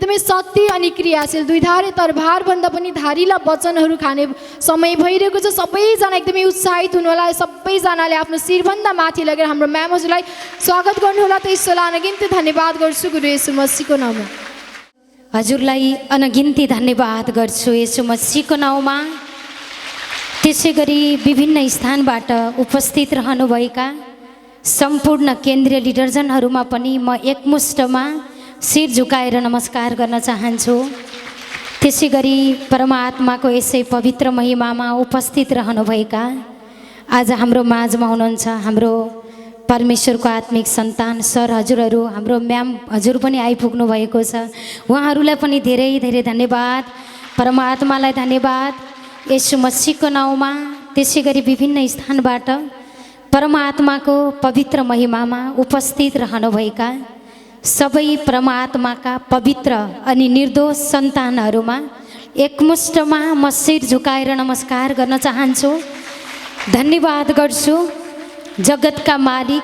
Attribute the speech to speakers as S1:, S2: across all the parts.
S1: एकदमै सत्य अनि क्रियाशील दुईधारे तरबारभन्दा पनि धारिला वचनहरू खाने समय भइरहेको छ। सबैजना एकदमै उत्साहित हुनुहोला। सबैजनाले आफ्नो शिरभन्दा माथि लगेर हाम्रो म्याम हजुरलाई स्वागत गर्नुहोला। त ईश्वरलाई अनगिन्ती धन्यवाद गर्छु गुरु येशू मसीहको नाममा।
S2: हजुरलाई अनगिन्ती धन्यवाद गर्छु येशू मसीहको नाउँमा। त्यसै गरी विभिन्न स्थानबाट उपस्थित रहनुभएका सम्पूर्ण केन्द्रीय लिडरजनहरूमा पनि म एकमुष्टमा शिर झुकाएर नमस्कार गर्न चाहन्छु। त्यसै गरी परमात्माको यसै पवित्र महिमामा उपस्थित रहनुभएका आज हाम्रो माझमा हुनुहुन्छ हाम्रो परमेश्वरको आत्मिक सन्तान सर हजुरहरू, हाम्रो म्याम हजुर पनि आइपुग्नु भएको छ। उहाँहरूलाई पनि धेरै धेरै धन्यवाद, परमात्मालाई धन्यवाद येशू मसीहको नाउँमा। त्यसै गरी विभिन्न स्थानबाट परमात्माको पवित्र महिमामा उपस्थित रहनुभएका सबै परमात्माका पवित्र अनि निर्दोष सन्तानहरूमा एकमुष्टमा म शिर झुकाएर नमस्कार गर्न चाहन्छु। धन्यवाद गर्छु जगतका मालिक,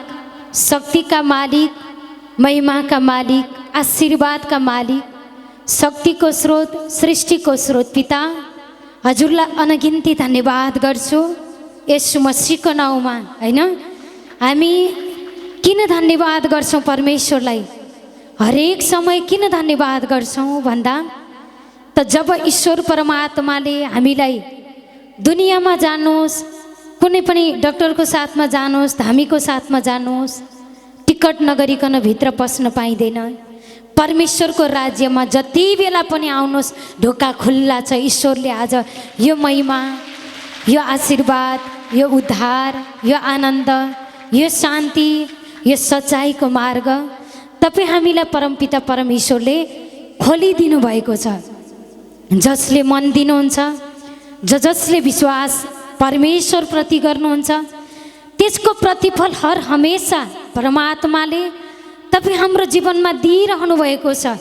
S2: शक्तिका मालिक, महिमाका मालिक, आशीर्वादका मालिक, शक्तिको स्रोत, सृष्टिको स्रोत पिता हजुरलाई अनगिन्ती धन्यवाद गर्छु येशू मसीहको नाउँमा। हैन, हामी किन धन्यवाद गर्छौँ परमेश्वरलाई? हरेक समय किन धन्यवाद गर्छौँ भन्दा त जब ईश्वर परमात्माले हामीलाई दुनियाँमा जानुहोस्, कुनै पनि डक्टरको साथमा जानुहोस्, धामीको साथमा जानुहोस्, टिकट नगरिकन भित्र पस्न पाइँदैन। परमेश्वरको राज्यमा जति बेला पनि आउनुहोस् ढोका खुल्ला छ। ईश्वरले आज यो महिमा, यो आशीर्वाद, यो उद्धार, यो आनन्द, यो शान्ति, यो सच्चाइको मार्ग तपाईँ हामीलाई परमपिता परमेश्वरले खोलिदिनु भएको छ। जसले मन दिनुहुन्छ, जसले विश्वास परमेश्वरप्रति गर्नुहुन्छ, त्यसको प्रतिफल हर हमेसा परमात्माले तपाईँ हाम्रो जीवनमा दिइरहनु भएको छ।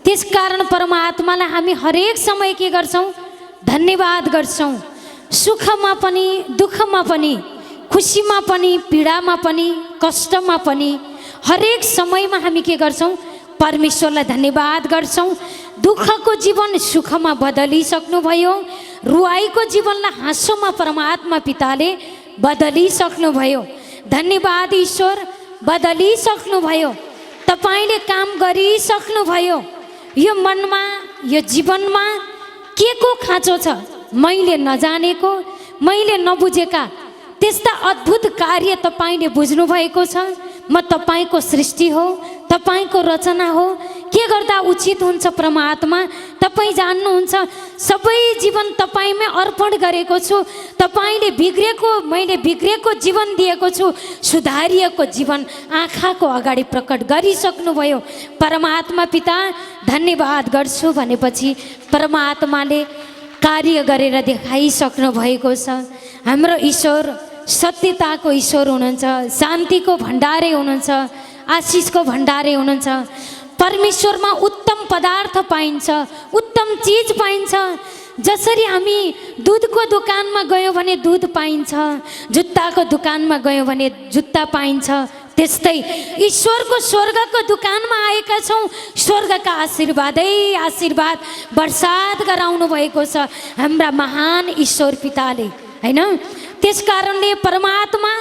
S2: त्यसकारण परमात्मालाई हामी हरेक समय के गर्छौँ? धन्यवाद गर्छौँ। सुखमा पनि, दुःखमा पनि, खुसीमा पनि, पीडामा पनि, कष्टमा पनि, हरेक समयमा हामी के गर्छौँ? परमेश्वरलाई धन्यवाद गर्छौँ। दुःखको जीवन सुखमा बदलिसक्नुभयो, रुवाईको जीवनलाई हाँसोमा परमात्मा पिताले बदलिसक्नुभयो। धन्यवाद ईश्वर, बदलिसक्नुभयो। तपाईँले काम गरिसक्नुभयो। यो मनमा, यो जीवनमा के को खाँचो छ? मैले नजानेको, मैले नबुझेका त्यस्ता अद्भुत कार्य तपाईँले बुझ्नुभएको छ। म तपाईँको सृष्टि हो, तपाईँको रचना हो। के गर्दा उचित हुन्छ परमात्मा तपाईँ जान्नुहुन्छ। सबै जीवन तपाईँमै अर्पण गरेको छु। तपाईँले बिग्रेको, मैले बिग्रेको जीवन दिएको छु। सुधारिएको जीवन आँखाको अगाडि प्रकट गरिसक्नुभयो। परमात्मा पिता धन्यवाद गर्छु भनेपछि परमात्माले कार्य गरेर देखाइसक्नु भएको छ। हाम्रो ईश्वर सत्यताको ईश्वर हुनुहुन्छ, शान्तिको भण्डारे हुनुहुन्छ, आशिषको भण्डारे हुनुहुन्छ। परमेश्वरमा उत्तम पदार्थ पाइन्छ, उत्तम चिज पाइन्छ। जसरी हामी दुधको दोकानमा गयौँ भने दुध पाइन्छ, जुत्ताको दोकानमा गयौँ भने जुत्ता पाइन्छ, त्यस्तै ईश्वरको स्वर्गको दोकानमा आएका छौँ। स्वर्गका आशीर्वादै आशीर्वाद वर्षात गराउनु भएको छ हाम्रा महान ईश्वर पिताले, हैन? त्यसकारणले परमात्मा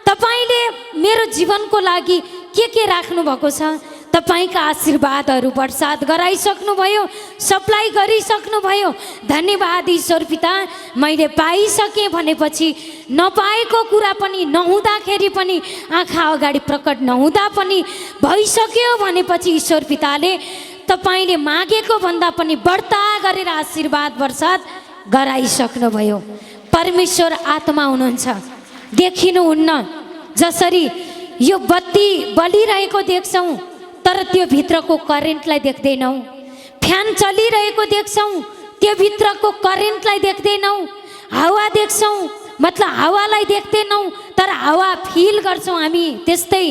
S2: तपाईँले मेरो जीवनको लागि के राख्नु भएको छ? तपाईँका आशीर्वादहरू वर्षात गराइसक्नुभयो, सप्लाई गरिसक्नुभयो। धन्यवाद ईश्वर पिता। मैले पाइसकेँ भनेपछि नपाएको कुरा पनि, नहुँदाखेरि पनि, आँखा अगाडि प्रकट नहुँदा पनि भइसक्यो भनेपछि ईश्वर पिताले तपाईँले मागेको भन्दा पनि बढ्ता गरेर आशीर्वाद वर्षात गराइसक्नुभयो। परमेश्वर आत्मा हुनुहुन्छ, देखिनुहुन्न। जसरी यो बत्ती बलिरहेको देख्छौँ तर त्यो भित्रको करेन्टलाई देख्दैनौँ। फ्यान चलिरहेको देख्छौँ, त्यो भित्रको करेन्टलाई देख्दैनौँ। हावा देख्छौँ, मतलब हावालाई देख्दैनौँ तर हावा फिल गर्छौँ हामी। त्यस्तै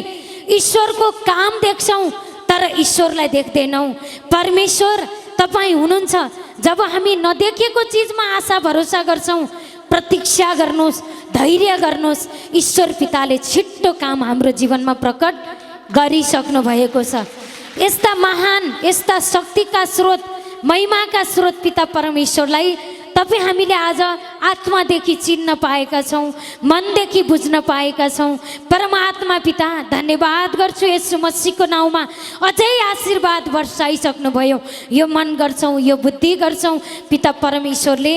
S2: ईश्वरको काम देख्छौँ तर ईश्वरलाई देख्दैनौँ। परमेश्वर तपाईँ हुनुहुन्छ। जब हामी नदेखेको चिजमा आशा भरोसा गर्छौँ, प्रतीक्षा गर्नुहोस्, धैर्य गर्नुहोस्। ईश्वर पिताले छिट्टो काम हाम्रो जीवनमा प्रकट गरिसक्नु भएको छ। यस्ता महान, यस्ता शक्तिका स्रोत, महिमाका स्रोत पिता परमेश्वरलाई तपाईँ हामीले आज आत्मादेखि चिन्न पाएका छौँ, मनदेखि बुझ्न पाएका छौँ। परमात्मा पिता धन्यवाद गर्छु, येशू मसीहको नाउँमा अझै आशीर्वाद वर्षाइसक्नुभयो। यो मन गर्छौँ, यो बुद्धि गर्छौँ पिता परमेश्वरले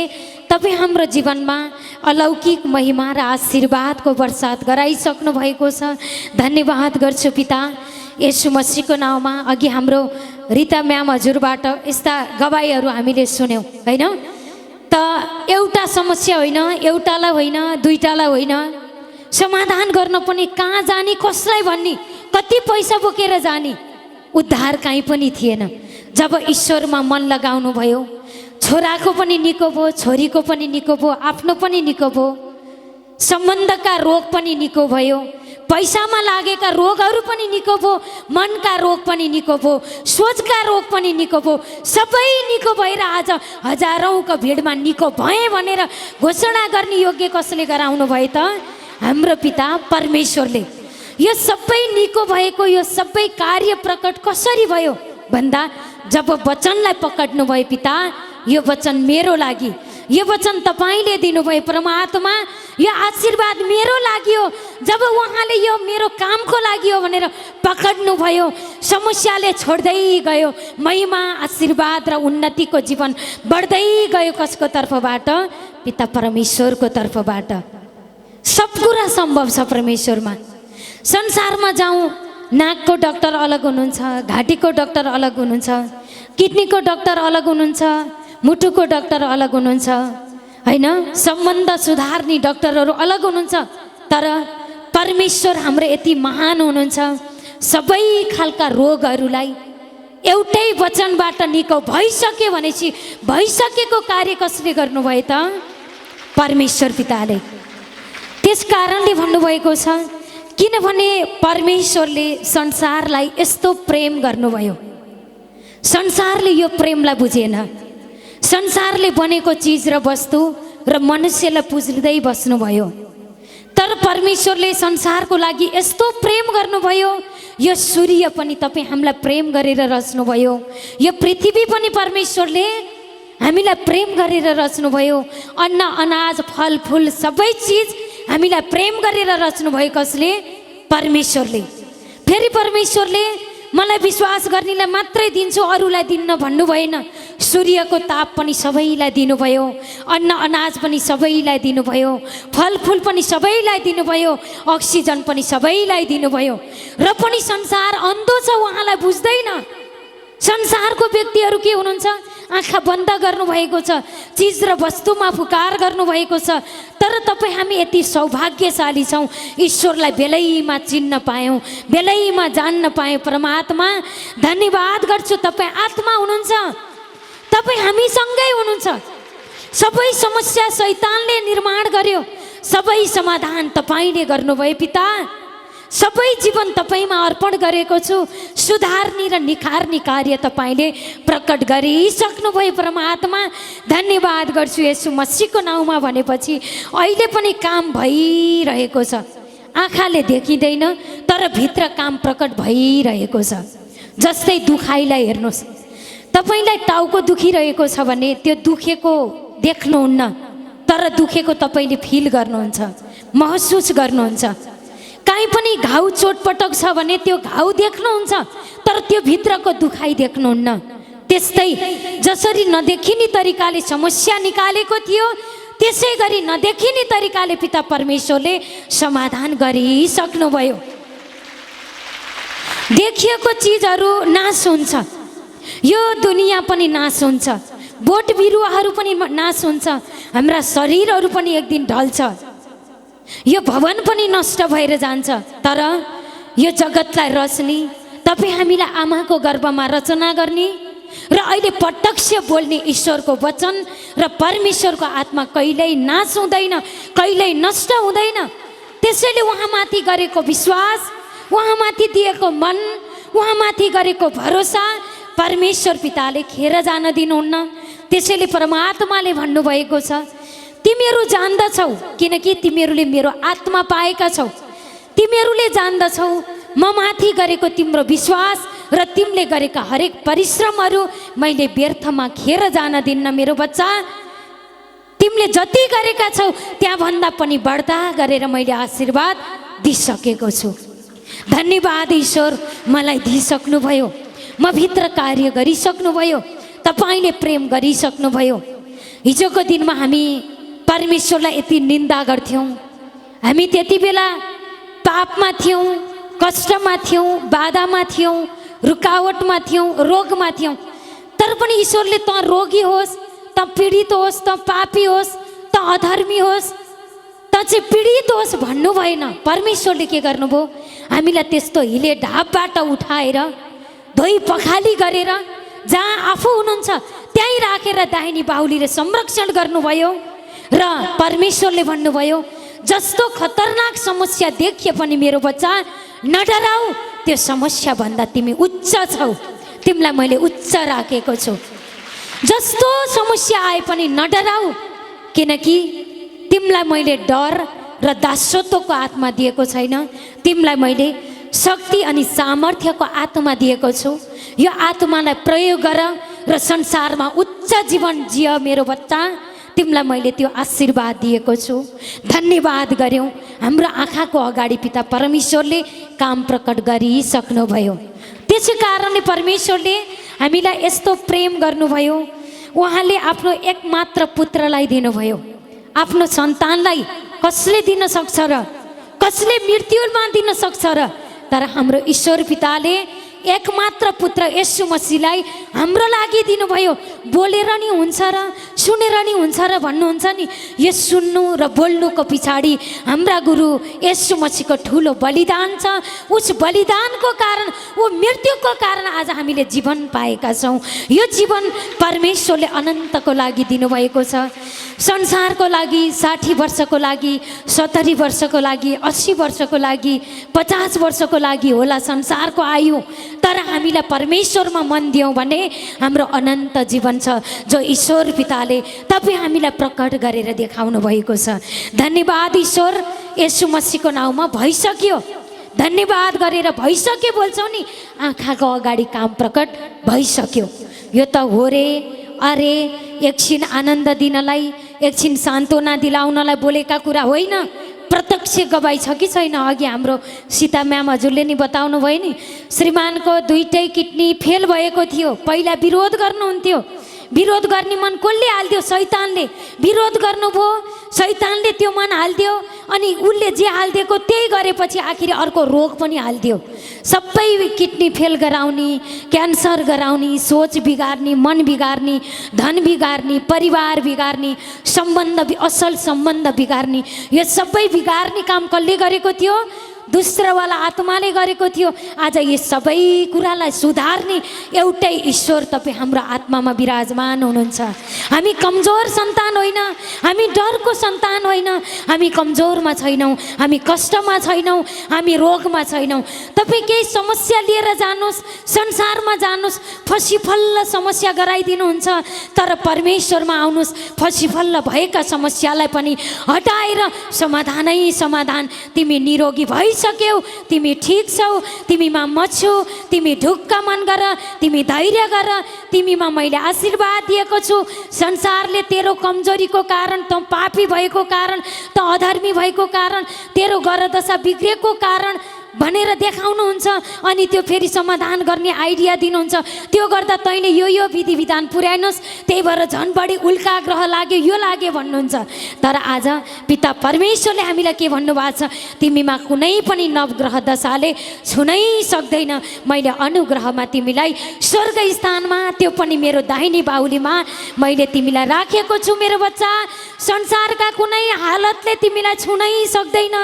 S2: तपाईँ हाम्रो जीवनमा अलौकिक महिमा र आशीर्वादको वर्षात गराइसक्नु भएको छ। धन्यवाद गर्छु पिता येशू मसीहको नाउँमा। अघि हाम्रो रिता म्याम हजुरबाट यस्ता गवाईहरू हामीले सुन्यौँ होइन त, एउटा समस्या होइन, एउटालाई होइन, दुईटालाई होइन, समाधान गर्न पनि कहाँ जाने, कसलाई भन्ने, कति पैसा बोकेर जाने, उद्धार कहीँ पनि थिएन। जब ईश्वरमा मन लगाउनु भयो, छोराको पनि निको भयो, छोरीको पनि निको भयो, आफ्नो पनि निको भयो, सम्बन्धका रोग पनि निको भयो, पैसामा लागेका रोगहरू पनि निको भयो, मनका रोग पनि निको भयो, सोचका रोग पनि निको भयो, सबै निको भएर आज हजारौँको भिडमा निको भए भनेर घोषणा गर्ने योग्य कसले गराउनु भयो त? हाम्रो पिता परमेश्वरले। यो सबै निको भएको यो सबै कार्य प्रकट कसरी भयो भन्दा जब वचनलाई पकड्नु भयो पिता, यो वचन मेरो लागि, यो वचन तपाईँले दिनुभयो परमात्मा, यो आशीर्वाद मेरो लागि हो। जब उहाँले यो मेरो कामको लागि हो भनेर पकड्नु भयो, समस्याले छोड्दै गयो, महिमा, आशीर्वाद र उन्नतिको जीवन बढ्दै गयो। कसको तर्फबाट? पिता परमेश्वरको तर्फबाट। सब कुरा सम्भव छ परमेश्वरमा। संसारमा जाउँ, नाकको डाक्टर अलग हुनुहुन्छ, घाँटीको डाक्टर अलग हुनुहुन्छ, किडनीको डाक्टर अलग हुनुहुन्छ, मुटुको डाक्टर अलग हुनुहुन्छ होइन, सम्बन्ध सुधार्ने डाक्टरहरू अलग हुनुहुन्छ। तर परमेश्वर हाम्रो यति महान हुनुहुन्छ, सबै खालका रोगहरूलाई एउटै वचनबाट निको भइसक्यो भनेपछि भइसकेको कार्य कसले गर्नुभयो त? परमेश्वर पिताले। त्यस कारणले भन्नुभएको छ, किनभने परमेश्वरले संसारलाई यस्तो प्रेम गर्नुभयो। संसारले यो प्रेमलाई बुझेन। संसारले बनेको चिज र वस्तु र मनुष्यलाई पुज्दै बस्नुभयो। तर परमेश्वरले संसारको लागि यस्तो प्रेम गर्नुभयो, यो सूर्य पनि तपाईँ हामीलाई प्रेम गरेर रच्नुभयो, यो पृथ्वी पनि परमेश्वरले हामीलाई प्रेम गरेर रच्नुभयो, अन्न अनाज फलफुल सबै चिज हामीलाई प्रेम गरेर रच्नुभयो। कसले? परमेश्वरले। फेरि परमेश्वरले मलाई विश्वास गर्नेलाई मात्रै दिन्छु, अरूलाई दिन्न भन्नु भएन। सूर्यको ताप पनि सबैलाई दिनुभयो, अन्न अनाज पनि सबैलाई दिनुभयो, फलफुल पनि सबैलाई दिनुभयो, अक्सिजन पनि सबैलाई दिनुभयो। र पनि संसार अन्धो छ, उहाँलाई बुझ्दैन। संसारको व्यक्तिहरू के हुनुहुन्छ? आँखा बन्द गर्नुभएको छ, चिज र वस्तुमा पुकार गर्नुभएको छ। तर तपाईँ हामी यति सौभाग्यशाली छौँ, ईश्वरलाई बेलैमा चिन्न पायौँ, बेलैमा जान्न पायौँ। परमात्मा धन्यवाद गर्छु, तपाईँ आत्मा हुनुहुन्छ, तपाईँ हामीसँगै हुनुहुन्छ। सबै समस्या शैतानले निर्माण गर्यो, सबै समाधान तपाईँले गर्नुभयो पिता। सबै जीवन तपाईँमा अर्पण गरेको छु, सुधार्ने र निखार्ने कार्य तपाईँले प्रकट गरिसक्नुभयो। परमात्मा धन्यवाद गर्छु येशू मसीहको नाउँमा भनेपछि अहिले पनि काम भइरहेको छ। आँखाले देखिँदैन तर भित्र काम प्रकट भइरहेको छ। जस्तै दुखाइलाई हेर्नुहोस्, तपाईँलाई टाउको दुखिरहेको छ भने त्यो दुखेको देख्नुहुन्न, तर दुखेको तपाईँले फिल गर्नुहुन्छ, महसुस गर्नुहुन्छ। काहीँ पनि घाउ चोटपटक छ भने त्यो घाउ देख्नुहुन्छ, तर त्यो भित्रको दुखाइ देख्नुहुन्न। त्यस्तै जसरी नदेखिने तरिकाले समस्या निकालेको थियो, त्यसै गरी नदेखिने तरिकाले पिता परमेश्वरले समाधान गरिसक्नुभयो। देखिएको चिजहरू नाश हुन्छ, यो दुनियाँ पनि नाश हुन्छ, बोट बिरुवाहरू पनि नाश हुन्छ, हाम्रा शरीरहरू पनि एक दिन ढल्छ, यो भवन पनि नष्ट भएर जान्छ। तर यो जगतलाई रच्ने, तपाईँ हामीलाई आमाको गर्भमा रचना गर्ने र अहिले प्रत्यक्ष बोल्ने ईश्वरको वचन र परमेश्वरको आत्मा कहिल्यै नाश हुँदैन, कहिल्यै नष्ट हुँदैन। त्यसैले उहाँमाथि गरेको विश्वास, उहाँमाथि दिएको मन, उहाँमाथि गरेको भरोसा परमेश्वर पिताले खेर जान दिनुहुन्न। त्यसैले परमात्माले भन्नुभएको छ, तिमीहरू जान्दछौ किनकि तिमीहरूले मेरो आत्मा पाएका छौ, तिमीहरूले जान्दछौ म माथि गरेको तिम्रो विश्वास र तिमीले गरेका हरेक परिश्रमहरू मैले व्यर्थमा खेर जान दिन्न मेरो बच्चा। तिमीले जति गरेका छौ त्यहाँभन्दा पनि बढ्ता गरेर मैले आशीर्वाद दिइसकेको छु। धन्यवाद ईश्वर, मलाई दिइसक्नुभयो, म भित्र कार्य गरिसक्नुभयो, तपाईँले प्रेम गरिसक्नुभयो। हिजोको दिनमा हामी परमेश्वरलाई यति निन्दा गर्थ्यौँ, हामी त्यति बेला पापमा थियौँ, कष्टमा थियौँ, बाधामा थियौँ, रुकावटमा थियौँ, रोगमा थियौँ। तर पनि ईश्वरले त रोगी होस्, त पीडित होस्, त पापी होस्, त अधर्मी होस्, त चाहिँ पीडित होस् भन्नु भएन। परमेश्वरले के गर्नुभयो, हामीलाई त्यस्तो हिले ढापबाट उठाएर धोइ पखाली गरेर जहाँ आफू हुनुहुन्छ त्यहीँ राखेर दाहिनी बाहुलीले संरक्षण गर्नुभयो। र परमेश्वरले भन्नुभयो, जस्तो खतरनाक समस्या देखिए पनि मेरो बच्चा नडराऊ, त्यो समस्याभन्दा तिमी उच्च छौ, तिमीलाई मैले उच्च राखेको छु। जस्तो समस्या आए पनि नडराऊ, किनकि तिमीलाई मैले डर र दासत्वको आत्मा दिएको छैन, तिमीलाई मैले शक्ति अनि सामर्थ्यको आत्मा दिएको छु। यो आत्मालाई प्रयोग गर र संसारमा उच्च जीवन जिय मेरो बच्चा, तिमीलाई मैले त्यो आशीर्वाद दिएको छु। धन्यवाद गऱ्यौँ, हाम्रो आँखाको अगाडि पिता परमेश्वरले काम प्रकट गरिसक्नुभयो। त्यसै कारणले परमेश्वरले हामीलाई यस्तो प्रेम गर्नुभयो, उहाँले आफ्नो एकमात्र पुत्रलाई दिनुभयो। आफ्नो सन्तानलाई कसले दिन सक्छ र, कसले मृत्युमा दिन सक्छ र, तर हाम्रो ईश्वर पिताले एकमात्र पुत्र येशू मसीहलाई हाम्रो लागि दिनुभयो। बोलेर नि हुन्छ र सुनेर नि हुन्छ र भन्नुहुन्छ नि, यो सुन्नु र बोल्नुको पछाडि हाम्रा गुरु येशू मसीहको ठुलो बलिदान छ। उस बलिदानको कारण, ऊ मृत्युको कारण आज हामीले जीवन पाएका छौँ। यो जीवन परमेश्वरले अनन्तको लागि दिनुभएको छ। संसारको लागि 60 वर्षको लागि, 70 वर्षको लागि, 80 वर्षको लागि, 50 वर्षको लागि होला संसारको आयु, तर हामीलाई परमेश्वरमा मन दियौँ भने हाम्रो अनन्त जीवन छ, जो ईश्वर पिताले तपाईँ हामीलाई प्रकट गरेर देखाउनु भएको छ। धन्यवाद ईश्वर, येशू मसीहको नाउँमा भइसक्यो। धन्यवाद गरेर भइसक्यो बोल्छौँ नि, आँखाको अगाडि काम प्रकट भइसक्यो। यो त हो रे अरे एकछिन आनन्द दिनलाई, एकछिन सान्त्वना दिलाउनलाई बोलेका कुरा होइन, प्रत्यक्ष गवाई छ कि छैन। अघि हाम्रो सीता म्याम हजुरले नि बताउनु भयो नि, श्रीमानको दुईटै किडनी फेल भएको थियो। पहिला विरोध गर्नुहुन्थ्यो, विरोध गर्ने मन कसले हालिदियो? शैतानले विरोध गर्नुभयो, शैतानले त्यो मन हालिदियो, अनि उसले जे हालिदिएको त्यही गरेपछि आखिर अर्को रोग पनि हालिदियो। सबै किडनी फेल गराउने, क्यान्सर गराउने, सोच बिगार्ने, मन बिगार्ने, धन बिगार्ने, परिवार बिगार्ने, सम्बन्ध असल सम्बन्ध बिगार्ने, यो सबै बिगार्ने काम कसले गरेको थियो? दुस्रावाला आत्माले गरेको थियो। आज यी सबै कुरालाई सुधार्ने एउटै ईश्वर तपाईँ हाम्रो आत्मामा विराजमान हुनुहुन्छ। हामी कमजोर सन्तान होइन, हामी डरको सन्तान होइन, हामी कमजोरमा छैनौँ, हामी कष्टमा छैनौँ, हामी रोगमा छैनौँ। तपाईँ केही समस्या लिएर जानुहोस्, संसारमा जानुहोस्, फसिफल्ल समस्या गराइदिनुहुन्छ, तर परमेश्वरमा आउनुहोस्, फसिफल्ल भएका समस्यालाई पनि हटाएर समाधानै समाधान। तिमी निरोगी भइसक्यौ, तिमी ठिक छौ, तिमीमा म छु, तिमी ढुक्क मन गर, तिमी धैर्य गर, तिमीमा मैले आशीर्वाद दिएको छु। संसारले तेरो कमजोरीको कारण, त पापी भएको कारण, त अधर्मी भएको कारण, तेरो गरदशा बिग्रेको कारण भनेर देखाउनुहुन्छ, अनि त्यो फेरि समाधान गर्ने आइडिया दिनुहुन्छ। त्यो गर्दा तैँले यो विधि विधान पुर्याइनुहोस्, त्यही भएर झन् बढी उल्का ग्रह लाग्यो, यो लाग्यो भन्नुहुन्छ। तर आज पिता परमेश्वरले हामीलाई के भन्नुभएको छ? तिमीमा कुनै पनि नवग्रह दशाले छुनै सक्दैन। मैले अनुग्रहमा तिमीलाई स्वर्ग स्थानमा, त्यो पनि मेरो दाहिनी बाहुलीमा मैले तिमीलाई राखेको छु मेरो बच्चा। संसारका कुनै हालतले तिमीलाई छुनै सक्दैन,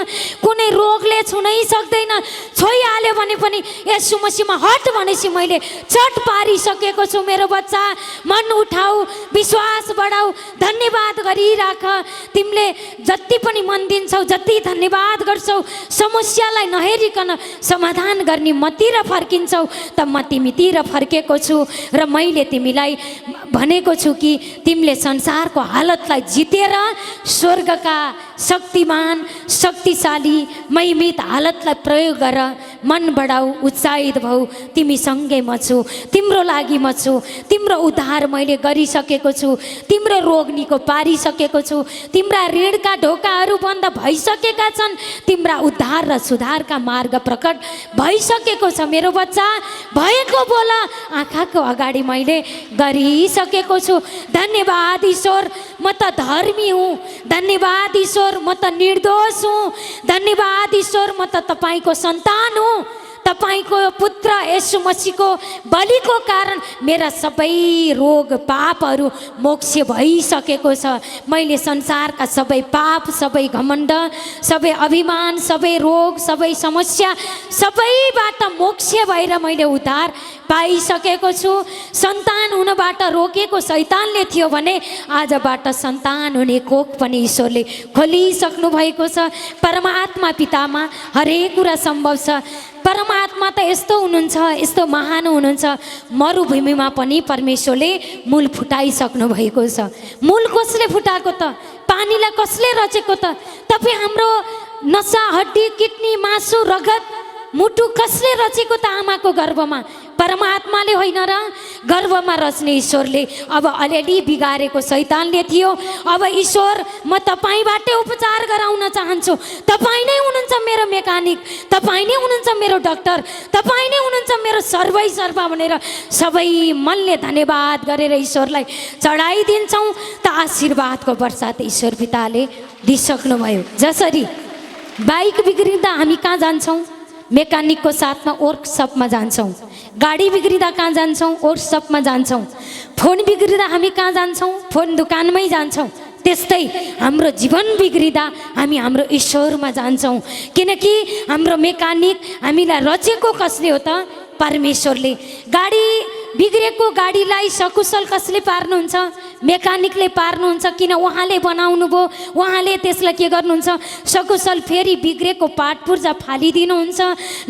S2: कुनै रोगले छुनै सक्दैन। छोइहाल्यो भने पनि येशू मसीहमा हट भनेपछि मैले चट पारिसकेको छु मेरो बच्चा। मन उठाऊ, विश्वास बढाऊ, धन्यवाद गरिराख। तिमीले जति पनि मन दिन्छौ, जति धन्यवाद गर्छौ, समस्यालाई नहेरिकन समाधान गर्ने मतिर फर्किन्छौ, त म तिमीतिर फर्केको छु। र मैले तिमीलाई भनेको छु कि तिमीले संसारको हालतलाई जितेर स्वर्गका शक्तिमान, शक्तिशाली, महिमित हालतलाई प्रयोग गर मन बढाऊ, उत्साहित भऊ, तिमी सँगै म छु, तिम्रो लागि म छु, तिम्रो उद्धार मैले गरिसकेको छु, तिम्रो रोग निको पारिसकेको छु, तिम्रा ऋणका ढोकाहरू बन्द भइसकेका छन्, तिम्रा उद्धार र सुधारका मार्ग प्रकट भइसकेको छ। मेरो बच्चा भएको बोल, आँखाको अगाडि मैले गरिसकेको छु। धन्यवाद ईश्वर, म त धर्मी हुँ। धन्यवाद ईश्वर, म त निर्दोष हुँ। धन्यवाद ईश्वर, म त तपाईँको सन्तान हुँ। तपाईँको पुत्र येशू मसीहको बलिको कारण मेरा सबै रोग पापहरू मोक्ष भइसकेको छ। मैले संसारका सबै पाप, सबै घमण्ड, सबै अभिमान, सबै रोग, सबै समस्या सबैबाट मोक्ष भएर मैले उद्धार पाइसकेको छु। सन्तान हुनबाट रोकेको शैतानले थियो भने आजबाट सन्तान हुने कोख पनि ईश्वरले खोलिसक्नु भएको छ। परमात्मा पितामा हरेक कुरा सम्भव छ। परमात्मा त यस्तो हुनुहुन्छ, यस्तो महान हुनुहुन्छ, मरुभूमिमा पनि परमेश्वरले मूल फुटाइसक्नु भएको छ। मूल कसले फुटाएको त? पानीलाई कसले रचेको त? तपाईँ हाम्रो नसा, हड्डी, किडनी, मासु, रगत, मुटु कसले रचेको त? आमाको गर्भमा परमात्माले होइन र? गर्भमा रच्ने ईश्वरले। अब अलिअलि बिगारेको शैतानले थियो। अब ईश्वर, म तपाईँबाटै उपचार गराउन चाहन्छु। तपाईँ नै हुनुहुन्छ मेरो मेकानिक, तपाईँ नै हुनुहुन्छ मेरो डाक्टर, तपाईँ नै हुनुहुन्छ मेरो सर्वै सर्वा भनेर सबै मनले धन्यवाद गरेर ईश्वरलाई चढाइदिन्छौँ त आशीर्वादको वर्षात ईश्वर पिताले दिइसक्नुभयो। जसरी बाइक बिग्रिँदा हामी कहाँ जान्छौँ? मेकानिकको साथमा वर्कसपमा जान्छौँ। गाडी बिग्रिँदा कहाँ जान्छौँ? वर्कसपमा जान्छौँ। फोन बिग्रिँदा हामी कहाँ जान्छौँ? फोन दोकानमै जान्छौँ। त्यस्तै हाम्रो जीवन बिग्रिँदा हामी हाम्रो ईश्वरमा जान्छौँ, किनकि हाम्रो मेकानिक हामीलाई रचेको कसले हो त? परमेश्वरले। गाडी बिग्रेको गाडीलाई सकुशल कसले पार्नुहुन्छ? मेकानिकले पार्नुहुन्छ, किन उहाँले बनाउनु भयो, उहाँले त्यसलाई के गर्नुहुन्छ? सकुशल। फेरि बिग्रेको पार्ट पुर्जा फालिदिनुहुन्छ,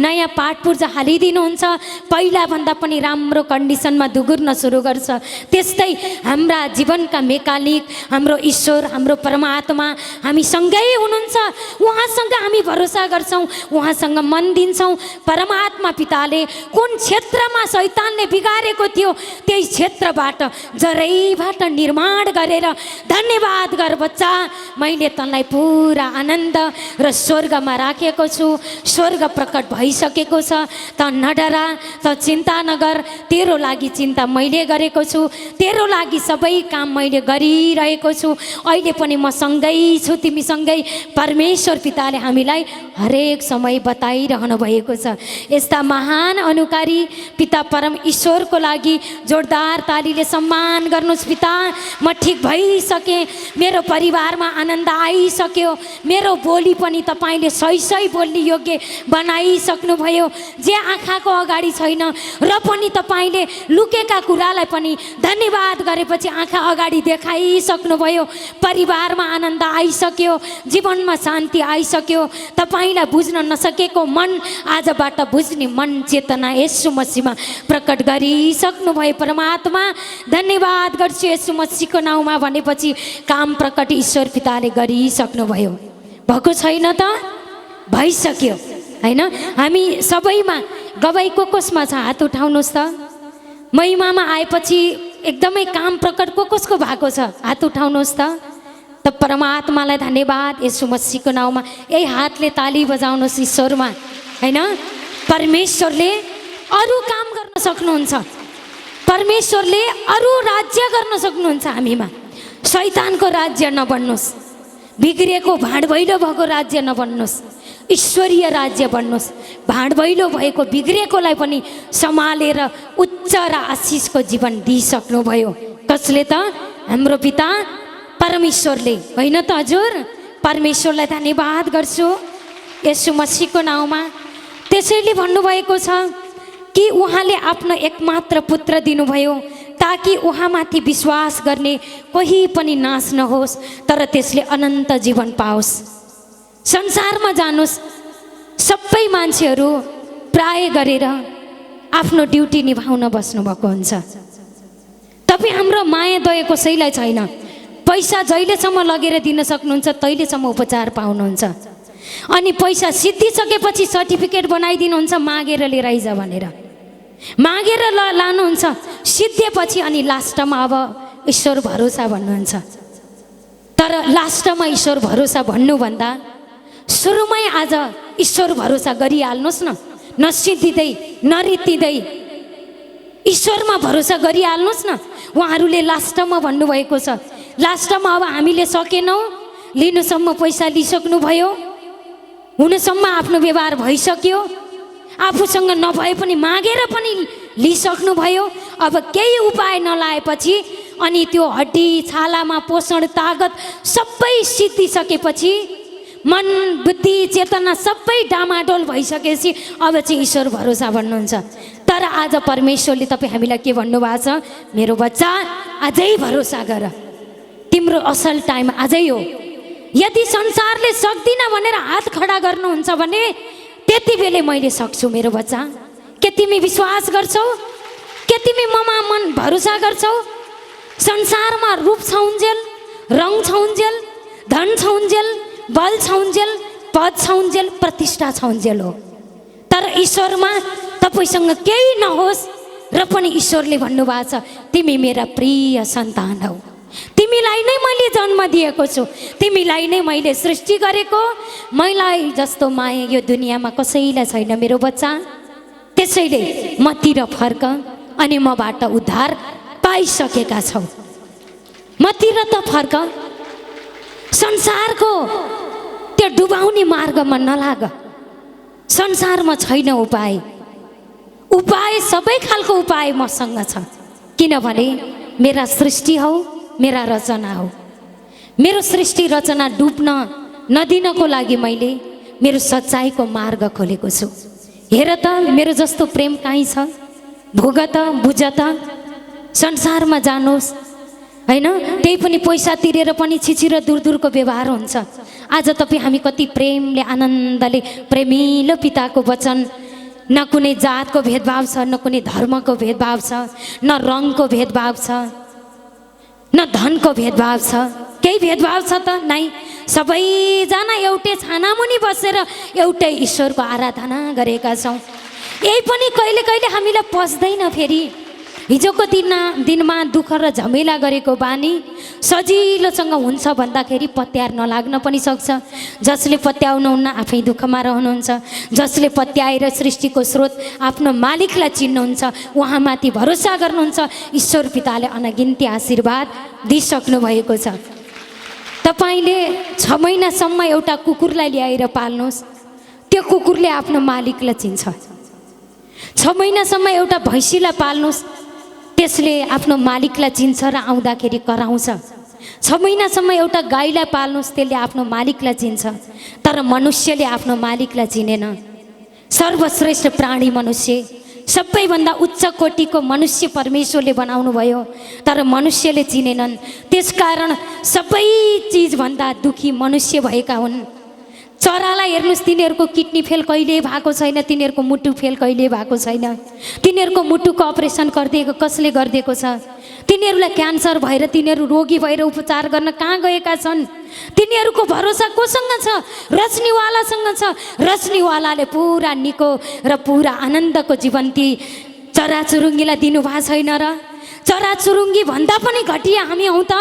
S2: नयाँ पार्ट पुर्जा हालिदिनुहुन्छ, पहिलाभन्दा पनि राम्रो कन्डिसनमा दुगुर्न सुरु गर्छ। त्यस्तै हाम्रा जीवनका मेकानिक हाम्रो ईश्वर, हाम्रो परमात्मा हामी सँगै हुनुहुन्छ। उहाँसँग हामी भरोसा गर्छौँ, उहाँसँग मन दिन्छौँ। परमात्मा पिताले कुन क्षेत्रमा शैतानले बिगारेको थियो त्यही क्षेत्रबाट जरैबाट निर्माण गरेर धन्यवाद गर बच्चा, मैले तँलाई पुरा आनन्द र स्वर्गमा राखेको छु। स्वर्ग प्रकट भइसकेको छ। त नडरा, त चिन्ता नगर, तेरो लागि चिन्ता मैले गरेको छु, तेरो लागि सबै काम मैले गरिरहेको छु। अहिले पनि म सँगै छु, तिमीसँगै। परमेश्वर पिताले हामीलाई हरेक समय बताइरहनु भएको छ। यस्ता महान अनुकारी पिता परम ईश्वरको लागि जोरदार तालीले सम्मान गर्नुहोस्। पिता, म ठिक भइसकेँ, मेरो परिवारमा आनन्द आइसक्यो, मेरो बोली पनि तपाईँले सही सही बोल्ने योग्य बनाइसक्नुभयो। जे आँखाको अगाडि छैन र पनि तपाईँले लुकेका कुरालाई पनि धन्यवाद गरेपछि आँखा अगाडि देखाइसक्नुभयो। परिवारमा आनन्द आइसक्यो, जीवनमा शान्ति आइसक्यो। तपाईँलाई बुझ्न नसकेको मन आजबाट बुझ्ने मन चेतना येशू मसीहमा प्रकट गरिसक्नुभयो। परमात्मा धन्यवाद गर्छु येशू मसीहको नाउँमा भनेपछि काम प्रकट ईश्वर पिताले गरिसक्नुभयो। भएको छैन त? भइसक्यो होइन? हामी सबैमा गवाई कसमा छ? हात उठाउनुहोस् त। महिमामा आएपछि एकदमै काम प्रकट कसको भएको छ? हात उठाउनुहोस् त। त परमात्मालाई धन्यवाद येशू मसीहको नाउँमा यही हातले ताली बजाउनुहोस् ईश्वरमा होइन? परमेश्वरले अरू काम गर्न सक्नुहुन्छ, परमेश्वरले अरू राज्य गर्न सक्नुहुन्छ हामीमा। शैतानको राज्य नबन्नुहोस्, बिग्रिएको भाँडभैलो भएको राज्य नबन्नुहोस्, ईश्वरीय राज्य बन्नुहोस्। भाँडभैलो भएको बिग्रिएकोलाई पनि सम्हालेर उच्च र आशिषको जीवन दिइसक्नुभयो। कसले त? हाम्रो पिता परमेश्वरले होइन त हजुर? परमेश्वरलाई धन्यवाद गर्छु येशू मसीहको नाउँमा। त्यसैले भन्नुभएको छ कि उहाँले आफ्नो एकमात्र पुत्र दिनुभयो ताकि उहाँमाथि विश्वास गर्ने कोही पनि नाश नहोस् तर त्यसले अनन्त जीवन पाओस्। संसारमा जानुहोस्, सबै मान्छेहरू प्राय गरेर आफ्नो ड्युटी निभाउन बस्नुभएको हुन्छ। तपाईँ हाम्रो माया दया कसैलाई छैन। पैसा जहिलेसम्म लगेर दिन सक्नुहुन्छ तहिलेसम्म उपचार पाउनुहुन्छ। अनि पैसा सिद्धिसकेपछि सर्टिफिकेट बनाइदिनुहुन्छ मागेर लिएर आइज भनेर, मागेर लानुहुन्छ, सिद्धिएपछि अनि लास्टमा अब ईश्वर भरोसा भन्नुहुन्छ। तर लास्टमा ईश्वर भरोसा भन्नुभन्दा सुरुमै आज ईश्वर भरोसा गरिहाल्नुहोस् न, नसिद्धिँदै नरित्तिँदै ईश्वरमा भरोसा गरिहाल्नुहोस् न। उहाँहरूले लास्टमा भन्नुभएको छ, लास्टमा अब हामीले सकेनौँ, लिनुसम्म पैसा लिइसक्नुभयो, हुनसम्म आफ्नो व्यवहार भइसक्यो, आफूसँग नभए पनि मागेर पनि लिइसक्नुभयो, अब केही उपाय नलाएपछि अनि त्यो हड्डी छालामा पोषण तागत सबै सिद्धिसकेपछि मन बुद्धि चेतना सबै डामाडोल भइसकेपछि अब चाहिँ ईश्वर भरोसा भन्नुहुन्छ। तर आज परमेश्वरले तपाईँ हामीलाई के भन्नुभएको छ, मेरो बच्चा अझै भरोसा गर, तिम्रो असल टाइम अझै हो। यदि संसारले सक्दिन भनेर हात खडा गर्नुहुन्छ भने त्यति बेलै मैले सक्छु मेरो बच्चा। के तिमी विश्वास गर्छौ? के तिमी ममा मन भरोसा गर्छौ? संसारमा रूप छौन्जेल, रङ छौन्जेल, धन छौन्जेल, बल छौन्जेल, पद छौन्जेल, प्रतिष्ठा छौन्जेल हो। तर ईश्वरमा तपाईँसँग केही नहोस् र पनि ईश्वरले भन्नुभएको छ, तिमी मेरा प्रिय सन्तान हौ, तिमीलाई नै मैले जन्म दिएको छु, तिमीलाई नै मैले सृष्टि गरेको, मलाई जस्तो माया यो दुनियाँमा कसैलाई छैन मेरो बच्चा। त्यसैले मतिर फर्क अनि मबाट उद्धार पाइसकेका छौ, मतिर त फर्क। संसारको त्यो डुबाउने मार्गमा नलाग, संसारमा छैन उपाय। उपाय सबै खालको उपाय मसँग छ, किनभने मेरा सृष्टि हौ, मेरा रचना हो। मेरो सृष्टि रचना डुब्न नदिनको लागि मैले मेरो सच्चाइको मार्ग खोलेको छु। हेर त मेरो जस्तो प्रेम कहीँ छ? भोग त, बुझ त, संसारमा जानुहोस् होइन, त्यही पनि पैसा तिरेर पनि छिचिरो दूर दूरको व्यवहार हुन्छ। आज तपाईँ हामी कति प्रेमले आनन्दले प्रेमिलो पिताको वचन, न कुनै जातको भेदभाव छ, न कुनै धर्मको भेदभाव छ, न रङको भेदभाव छ, न धनको भेदभाव छ, केही भेदभाव छ त नै। सबैजना एउटै छानामुनि बसेर एउटै ईश्वरको आराधना गरेका छौँ। यही पनि कहिले कहिले हामीलाई पस्दैन। फेरि हिजोको दिनमा दुःख र झमेला गरेको बानी सजिलोसँग हुन्छ भन्दाखेरि पत्यार नलाग्न पनि सक्छ। जसले पत्याउनुहुन्न आफै दुःखमा रहनुहुन्छ, जसले पत्याएर सृष्टिको स्रोत आफ्नो मालिकलाई चिन्नुहुन्छ, उहाँमाथि भरोसा गर्नुहुन्छ, ईश्वर पिताले अनगिन्ती आशीर्वाद दिइसक्नु भएको छ। तपाईँले 6 महिनासम्म एउटा कुकुरलाई ल्याएर पाल्नुहोस्, त्यो कुकुरले आफ्नो मालिकलाई चिन्छ। 6 महिनासम्म एउटा भैँसीलाई पाल्नुहोस्, त्यसले आफ्नो मालिकलाई चिन्छ र आउँदाखेरि कराउँछ। 6 महिनासम्म एउटा गाईलाई पाल्नुहोस्, त्यसले आफ्नो मालिकलाई चिन्छ। तर मनुष्यले आफ्नो मालिकलाई चिनेन। सर्वश्रेष्ठ प्राणी मनुष्य, सबैभन्दा उच्च कोटिको मनुष्य परमेश्वरले बनाउनु भयो, तर मनुष्यले चिनेनन्। त्यसकारण सबै चिजभन्दा दुखी मनुष्य भएका हुन्। चरालाई हेर्नुहोस्, तिनीहरूको किडनी फेल कहिले भएको छैन, तिनीहरूको मुटु फेल कहिले भएको छैन। तिनीहरूको मुटुको अपरेसन गरिदिएको कसले गरिदिएको छ? तिनीहरूलाई क्यान्सर भएर तिनीहरू रोगी भएर उपचार गर्न कहाँ गएका छन्? तिनीहरूको भरोसा कोसँग छ? रचनीवालासँग छ। रचनीवालाले पुरा निको र पुरा आनन्दको जीवन ती चराचुरुङ्गीलाई दिनुभएको छैन र? चराचुरुङ्गी भन्दा पनि घटिया हामी हौँ त?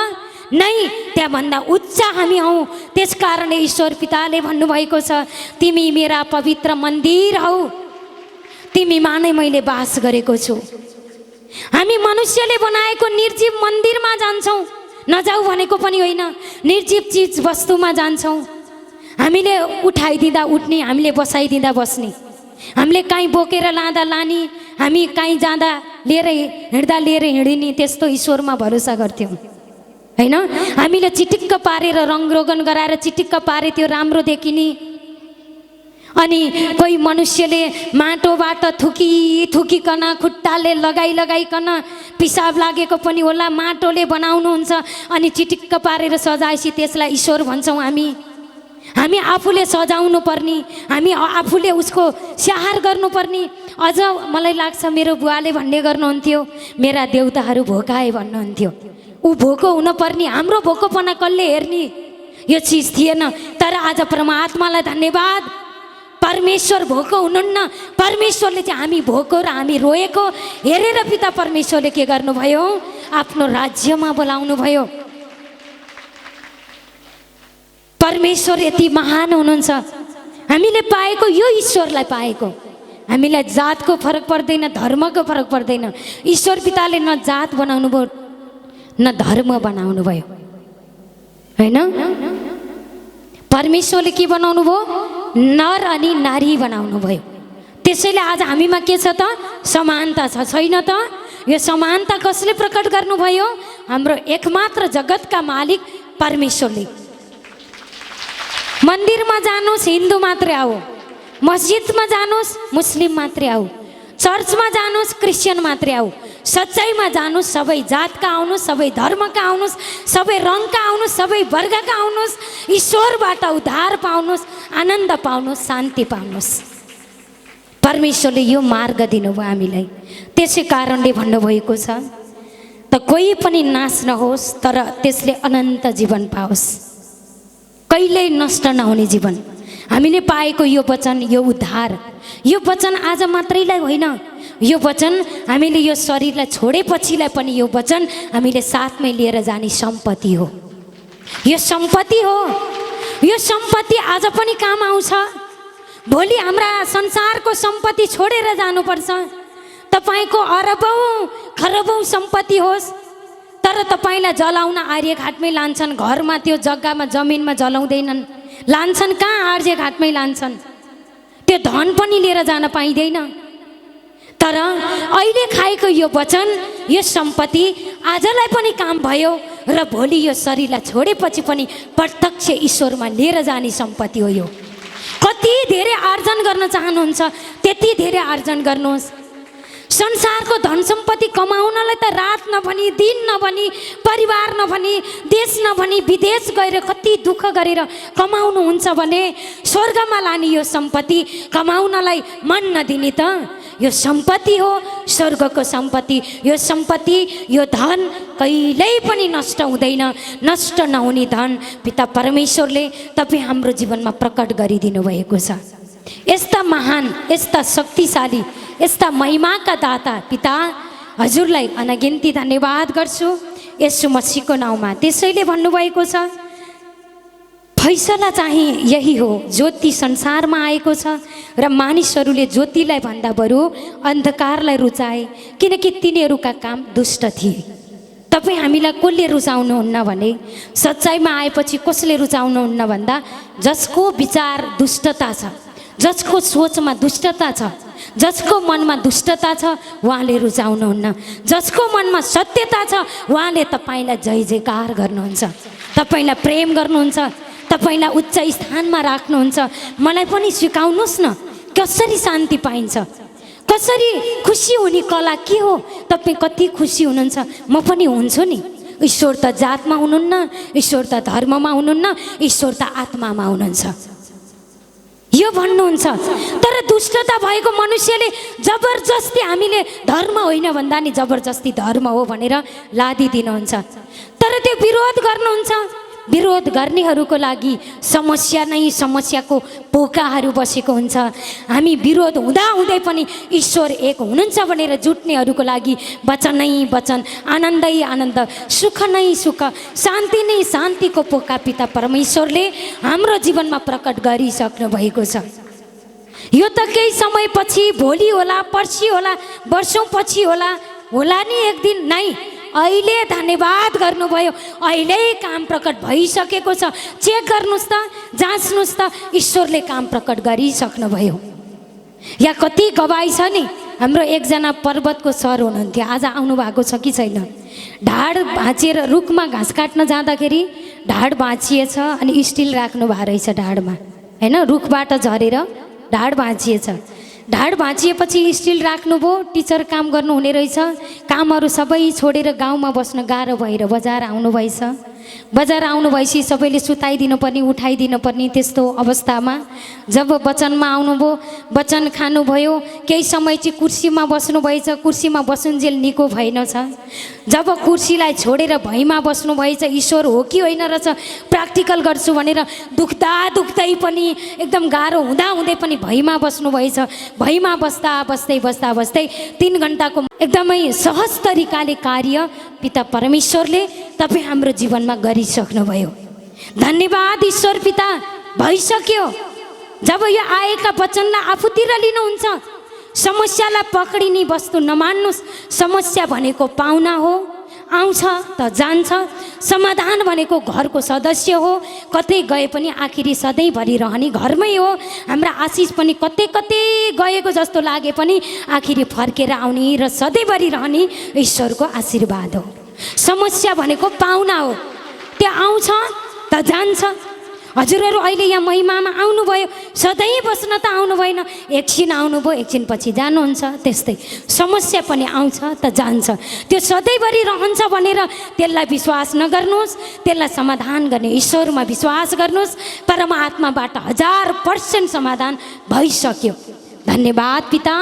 S2: नै, त्यहाँभन्दा उच्च हामी हौँ। त्यसकारणले ईश्वर पिताले भन्नुभएको छ, तिमी मेरा पवित्र मन्दिर हौ, तिमीमा नै मैले बास गरेको छु। हामी मनुष्यले बनाएको निर्जीव मन्दिरमा जान्छौँ, नजाऊ भनेको पनि होइन, निर्जीव चिज वस्तुमा जान्छौँ। हामीले उठाइदिँदा उठ्ने, हामीले बसाइदिँदा बस्ने, हामीले काहीँ बोकेर लाँदा लाने, हामी काहीँ जाँदा लिएर हिँड्दा लिएर हिँडिने, त्यस्तो ईश्वरमा भरोसा गर्थ्यौँ होइन। हामीले चिटिक्क पारेर रङरोगन गराएर चिटिक्क पारे त्यो राम्रो देखिने। अनि कोही मनुष्यले माटोबाट थुकिकन खुट्टाले लगाइकन पिसाब लागेको पनि होला, माटोले बनाउनुहुन्छ अनि चिटिक्क पारेर सजाएपछि त्यसलाई ईश्वर भन्छौँ हामी। हामी आफूले सजाउनु पर्ने, हामी आफूले उसको स्याहार गर्नुपर्ने। अझ मलाई लाग्छ मेरो बुवाले भन्ने गर्नुहुन्थ्यो, मेरा देउताहरू भोकाए भन्नुहुन्थ्यो। ऊ भोको हुनुपर्ने, हाम्रो भोकोपना कसले हेर्ने? यो चिज थिएन। तर आज परमात्मालाई धन्यवाद, परमेश्वर भोको हुनुहुन्न। परमेश्वरले चाहिँ हामी भोको र हामी रोएको हेरेर पिता परमेश्वरले के गर्नुभयो, आफ्नो राज्यमा बोलाउनु भयो। परमेश्वर यति महान हुनुहुन्छ। हामीले पाएको यो ईश्वरलाई पाएको, हामीलाई जातको फरक पर्दैन, धर्मको फरक पर्दैन। ईश्वर पिताले न जात बनाउनु भयो न धर्म बनाउनु भयो, होइन? परमेश्वरले के बनाउनु भयो, नर अनि नारी बनाउनु भयो। त्यसैले आज हामीमा के छ त, समानता छ, छैन त? यो समानता कसले प्रकट गर्नुभयो? हाम्रो एकमात्र जगतका मालिक परमेश्वरले। मन्दिरमा जानुहोस् हिन्दू मात्रै आऊ, मस्जिदमा जानुहोस् मुस्लिम मात्रै आऊ, चर्चमा जानुहोस् क्रिस्चियन मात्रै आऊ, सच्चाइमा जानुहोस् सबै जातका आउनुहोस्, सबै धर्मका आउनुहोस्, सबै रङका आउनुहोस्, सबै वर्गका आउनुहोस्, ईश्वरबाट उद्धार पाउनुहोस्, आनन्द पाउनुहोस्, शान्ति पाउनुहोस्। परमेश्वरले यो मार्ग दिनुभयो हामीलाई। त्यसै कारणले भन्नुभएको छ त कोही पनि नाश नहोस् तर त्यसले अनन्त जीवन पाओस्, कहिल्यै नष्ट नहुने जीवन। हामीले पाएको यो वचन, यो उद्धार, यो वचन आज मात्रैलाई होइन, यो वचन हामीले यो शरीरलाई छोडेपछिलाई पनि यो वचन हामीले साथमै लिएर जाने सम्पत्ति हो। यो सम्पत्ति हो, यो सम्पत्ति आज पनि काम आउँछ। भोलि हाम्रा संसारको सम्पत्ति छोडेर जानुपर्छ। तपाईँको अरबौँ खरबौँ सम्पत्ति होस्, तर तपाईँलाई जलाउन आर्यघाटमै लान्छन्, घरमा त्यो जग्गामा जमिनमा जलाउँदैनन्, लान्छन् कहाँ? आर्यघाटमै लान्छन्। त्यो धन पनि लिएर जान पाइँदैन। तर अहिले खाएको यो वचन, यो सम्पत्ति आजलाई पनि काम भयो र भोलि यो शरीरलाई छोडेपछि पनि प्रत्यक्ष ईश्वरमा लिएर जाने सम्पत्ति हो यो। कति धेरै आर्जन गर्न चाहनुहुन्छ त्यति धेरै आर्जन गर्नुहोस्। संसारको धन सम्पत्ति कमाउनलाई त रात नभनी दिन नभनी परिवार नभनी देश नभनी विदेश गएर कति दुःख गरेर कमाउनुहुन्छ भने स्वर्गमा लाने यो सम्पत्ति कमाउनलाई मन नदिने त यो सम्पत्ति हो, स्वर्गको सम्पत्ति। यो सम्पत्ति, यो धन कहिल्यै पनि नष्ट हुँदैन। नष्ट नहुने धन पिता परमेश्वरले तपाईँ हाम्रो जीवनमा प्रकट गरिदिनु भएको छ। यस्ता महान, यस्ता शक्तिशाली, यस्ता महिमाका दाता पिता हजुरलाई अनगिन्ती धन्यवाद गर्छु यसु मसीहको नाउँमा। त्यसैले भन्नुभएको छ फैसला चाहिँ यही हो, ज्योति संसारमा आएको छ र मानिसहरूले ज्योतिलाई भन्दा बरु अन्धकारलाई रुचाए किनकि तिनीहरूका काम दुष्ट थिए। तपाईँ हामीलाई कसले रुचाउनुहुन्न भने सच्चाइमा आएपछि कसले रुचाउनुहुन्न भन्दा जसको विचार दुष्टता छ, जसको सोचमा दुष्टता छ, जसको मनमा दुष्टता छ उहाँले रुचाउनुहुन्न। जसको मनमा सत्यता छ उहाँले तपाईँलाई जय जयकार गर्नुहुन्छ, तपाईँलाई प्रेम गर्नुहुन्छ, तपाईँलाई उच्च स्थानमा राख्नुहुन्छ। मलाई पनि सिकाउनुहोस् न कसरी शान्ति पाइन्छ, कसरी खुसी हुने कला के हो। तपाईँ कति खुसी हुनुहुन्छ, म पनि हुन्छु नि। ईश्वर त जातमा हुनुहुन्न, ईश्वर त धर्ममा हुनुहुन्न, ईश्वर त आत्मामा हुनुहुन्छ यो भन्नुहुन्छ। तर दुष्टता भएको मनुष्यले जबरजस्ती हामीले धर्म होइन भन्दा नि जबरजस्ती धर्म हो भनेर लादिदिनुहुन्छ। तर त्यो विरोध गर्नुहुन्छ। विरोध गर्नेहरूको लागि समस्या नै समस्याको पोकाहरू बसेको हुन्छ। हामी विरोध हुँदाहुँदै पनि ईश्वर एक हुनुहुन्छ भनेर जुट्नेहरूको लागि वचन नै वचन, आनन्दै आनन्द, सुख नै सुख, शान्ति नै शान्तिको पोका पिता परमेश्वरले हाम्रो जीवनमा प्रकट गरिसक्नु भएको छ। यो त केही समयपछि, भोलि होला, पर्सि होला, वर्षौँ पछि होला, होला नि एक दिन नै। अहिले धन्यवाद गर्नुभयो, अहिले काम प्रकट भइसकेको छ। चेक गर्नुहोस् त, जाँच्नुहोस् त, ईश्वरले काम प्रकट गरिसक्नुभयो। यहाँ कति गवाई छ नि। हाम्रो एकजना पर्वतको सर हुनुहुन्थ्यो, आज आउनु भएको छ कि छैन। ढाड भाँचिएर रुखमा घाँस काट्न जाँदाखेरि ढाड भाँचिएछ अनि स्टिल राख्नु भएको रहेछ ढाडमा, होइन? रुखबाट झरेर ढाड भाँचिएछ। ढाड भाँचिएपछि स्टिल राख्नुभयो, टिचर काम गर्नुहुने रहेछ। कामहरू सबै छोडेर गाउँमा बस्न गाह्रो भएर बजार आउनुभएछ। बजार आउनु भएपछि सबैले सुताइदिनु पर्ने, उठाइदिनु पर्ने, त्यस्तो अवस्थामा जब वचनमा आउनुभयो वचन खानुभयो, केही समय चाहिँ कुर्सीमा बस्नुभएछ, कुर्सीमा बसुन्जेल निको भएनछ। जब कुर्सीलाई छोडेर भैमा बस्नुभएछ, ईश्वर हो कि होइन रहेछ प्र्याक्टिकल गर्छु भनेर दुख्दा दुख्दै पनि एकदम गाह्रो हुँदा हुँदै पनि भैमा बस्नुभएछ। भैमा बस्दा बस्दै बस्दा बस्दै 3 घन्टाको एकदमै सहज तरिकाले कार्य पिता परमेश्वरले तपाईँ हाम्रो जीवनमा गरिसक्नुभयो। धन्यवाद ईश्वर पिता। भइसक्यो। जब यो आएका वचनलाई आफूतिर लिनुहुन्छ, समस्यालाई पक्रिने वस्तु नमान्नुहोस्। समस्या भनेको पाहुना हो, आउँछ त जान्छ। समाधान भनेको घरको सदस्य हो, कतै गए पनि आखिरी सधैँभरि रहने घरमै हो। हाम्रा आशिष पनि कतै कतै गएको जस्तो लागे पनि आखिरी फर्केर आउने र सधैँभरि रहने ईश्वरको आशीर्वाद हो। समस्या भनेको पाहुना हो, त्यो आउँछ त जान्छ। हजुरहरू अहिले यहाँ महिमामा आउनुभयो, सधैँ बस्न त आउनु भएन, एकछिन आउनुभयो, एकछिन पछि जानुहुन्छ। त्यस्तै समस्या पनि आउँछ त जान्छ, त्यो सधैँभरि रहन्छ भनेर त्यसलाई विश्वास नगर्नुहोस्। त्यसलाई समाधान गर्ने ईश्वरमा विश्वास गर्नुहोस्। परमात्माबाट 1000% समाधान भइसक्यो। धन्यवाद पिता,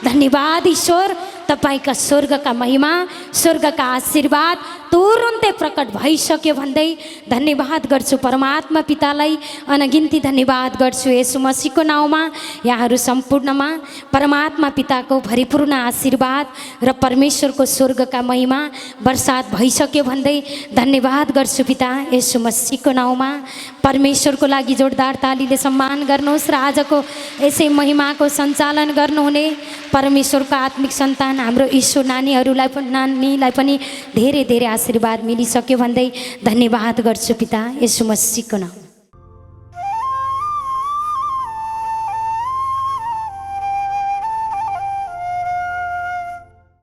S2: धन्यवाद ईश्वर। तपाईँका स्वर्गका महिमा, स्वर्गका आशीर्वाद तुरुन्तै प्रकट भइसक्यो भन्दै धन्यवाद गर्छु परमात्मा पितालाई। अनगिन्ती धन्यवाद गर्छु येशू मसीहको नाउँमा। यहाँहरू सम्पूर्णमा परमात्मा पिताको भरिपूर्ण आशीर्वाद र परमेश्वरको स्वर्गका महिमा वर्षात भइसक्यो भन्दै धन्यवाद गर्छु पिता येशू मसीहको नाउँमा। परमेश्वरको लागि जोरदार तालीले सम्मान गर्नुहोस् र आजको यसै महिमाको सञ्चालन गर्नुहुने परमेश्वरको आत्मिक सन्तान हाम्रो ईश्वर नानीलाई पनि धेरै धेरै आशीर्वाद मिलिसक्यो भन्दै धन्यवाद गर्छु पिता येशू मसीहको नाम।